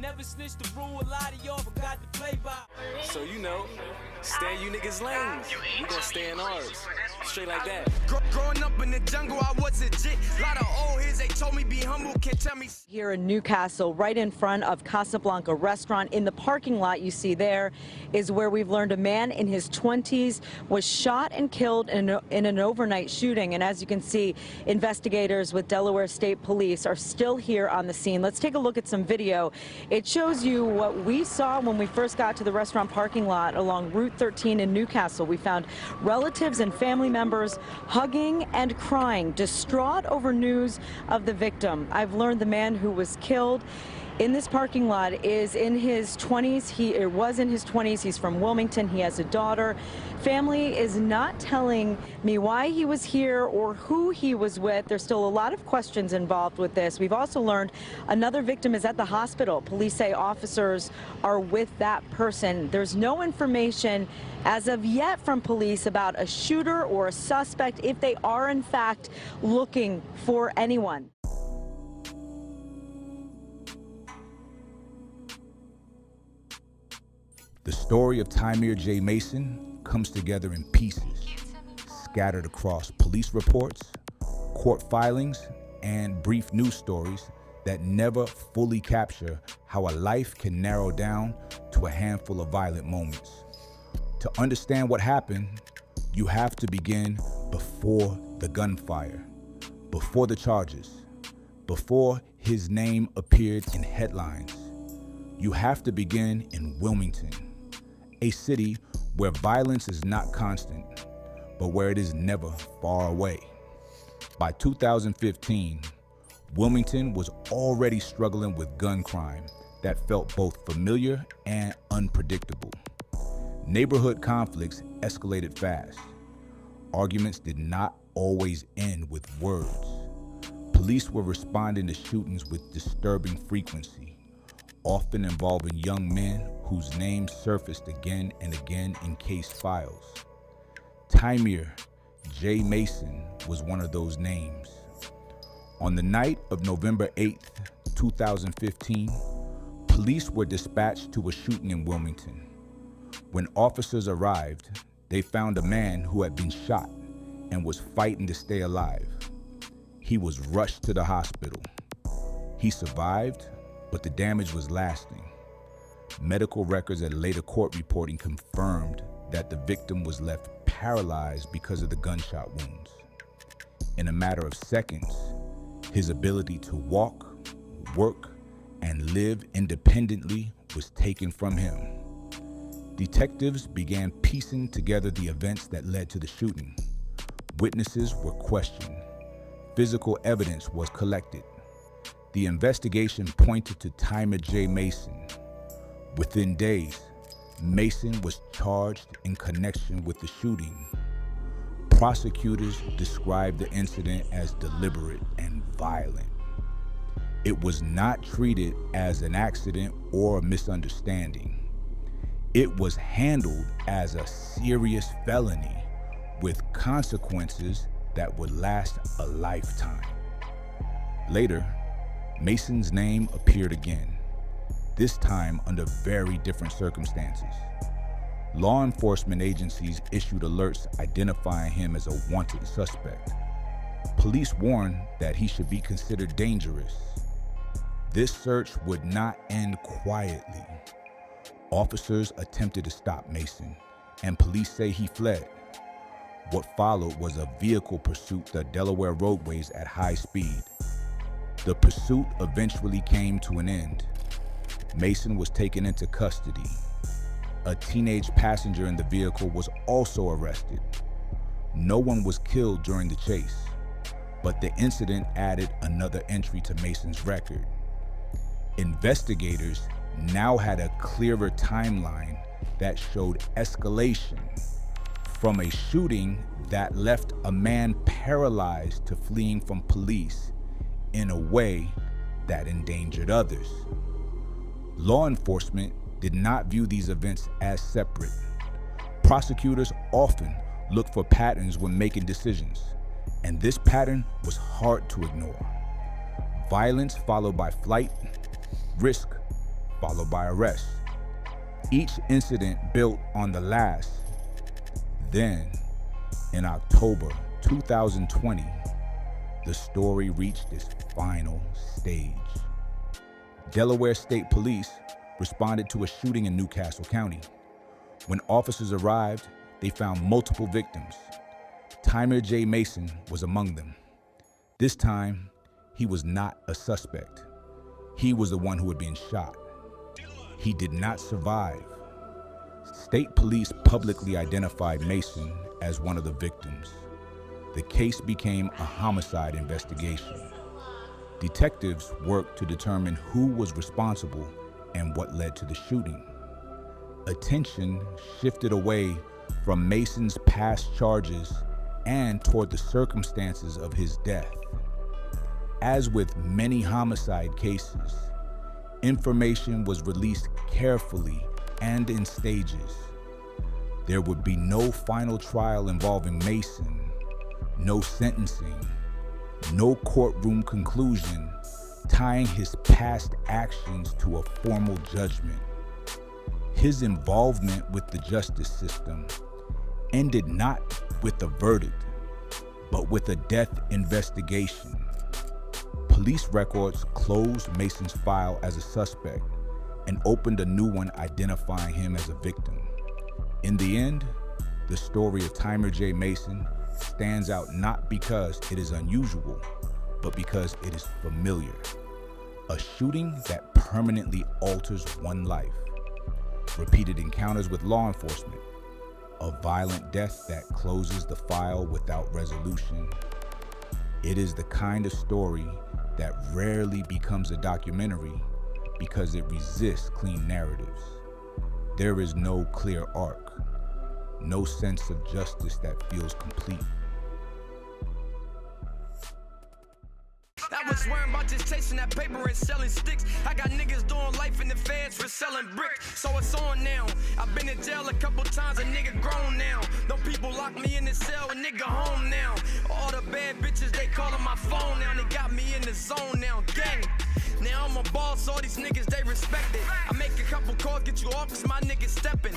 Never snitched the rule, a lot of y'all forgot to play by. So you know, stay in you niggas' lanes. We gon' stay in ours. Straight like that. Growing up in the jungle, I was a jit. Lot of old heads, they told me be humble, can't tell me. Here in Newcastle, right in front of Casablanca restaurant, in the parking lot you see there is where we've learned a man in his 20s was shot and killed in an overnight shooting. And as you can see, investigators with Delaware State Police are still here on the scene. Let's take a look at some video. It shows you what we saw when we first got to the restaurant parking lot along Route 13 in Newcastle. We found relatives and family members hugging and crying, distraught over news of the victim. I've learned the man who was killed in this parking lot is in his 20s. He was in his 20s. He's from Wilmington. He has a daughter. Family is not telling me why he was here or who he was with. There's still a lot of questions involved with this. We've also learned another victim is at the hospital. Police say officers are with that person. There's no information as of yet from police about a shooter or a suspect, if they are in fact looking for anyone. The story of Tymir J. Mason comes together in pieces, scattered across police reports, court filings, and brief news stories that never fully capture how a life can narrow down to a handful of violent moments. To understand what happened, you have to begin before the gunfire, before the charges, before his name appeared in headlines. You have to begin in Wilmington, a city where violence is not constant, but where it is never far away. By 2015, Wilmington was already struggling with gun crime that felt both familiar and unpredictable. Neighborhood conflicts escalated fast. Arguments did not always end with words. Police were responding to shootings with disturbing frequency, often involving young men whose names surfaced again and again in case files. Tymir J. Mason was one of those names. On the night of November 8th, 2015, police were dispatched to a shooting in Wilmington. When officers arrived, they found a man who had been shot and was fighting to stay alive. He was rushed to the hospital. He survived, but the damage was lasting. Medical records and later court reporting confirmed that the victim was left paralyzed because of the gunshot wounds. In a matter of seconds, his ability to walk, work, and live independently was taken from him. Detectives began piecing together the events that led to the shooting. Witnesses were questioned. Physical evidence was collected. The investigation pointed to Tymir J. Mason. Within days, Mason was charged in connection with the shooting. Prosecutors described the incident as deliberate and violent. It was not treated as an accident or a misunderstanding. It was handled as a serious felony with consequences that would last a lifetime. Later, Mason's name appeared again, this time under very different circumstances. Law enforcement agencies issued alerts identifying him as a wanted suspect. Police warned that he should be considered dangerous. This search would not end quietly. Officers attempted to stop Mason, and police say he fled. What followed was a vehicle pursuit the Delaware roadways at high speed. The pursuit eventually came to an end. Mason was taken into custody. A teenage passenger in the vehicle was also arrested. No one was killed during the chase, but the incident added another entry to Mason's record. Investigators now had a clearer timeline that showed escalation from a shooting that left a man paralyzed to fleeing from police in a way that endangered others. Law enforcement did not view these events as separate. Prosecutors often look for patterns when making decisions, and this pattern was hard to ignore. Violence followed by flight, risk followed by arrests. Each incident built on the last. Then, in October 2020, the story reached its final stage. Delaware State Police responded to a shooting in Newcastle County. When officers arrived, they found multiple victims. Tymir J. Mason was among them. This time, he was not a suspect. He was the one who had been shot. He did not survive. State police publicly identified Mason as one of the victims. The case became a homicide investigation. Detectives worked to determine who was responsible and what led to the shooting. Attention shifted away from Mason's past charges and toward the circumstances of his death. As with many homicide cases, information was released carefully and in stages. There would be no final trial involving Mason, no sentencing, no courtroom conclusion tying his past actions to a formal judgment. His involvement with the justice system ended not with a verdict, but with a death investigation. Police records closed Mason's file as a suspect and opened a new one identifying him as a victim. In the end, the story of Tymir J. Mason stands out not because it is unusual, but because it is familiar. A shooting that permanently alters one life. Repeated encounters with law enforcement. A violent death that closes the file without resolution. It is the kind of story that rarely becomes a documentary because it resists clean narratives. There is no clear arc, no sense of justice that feels complete. I was worrying about just chasing that paper and selling sticks. I got niggas doing life in the feds for selling bricks. So it's on now. I've been in jail a couple times, a nigga grown now. No people lock me in the cell, a nigga home now. All the bad bitches, they calling my phone now. They got me in the zone now, gang. Now I'm a boss, all these niggas, they respect it. I make a couple calls, get you off, cause my niggas stepping.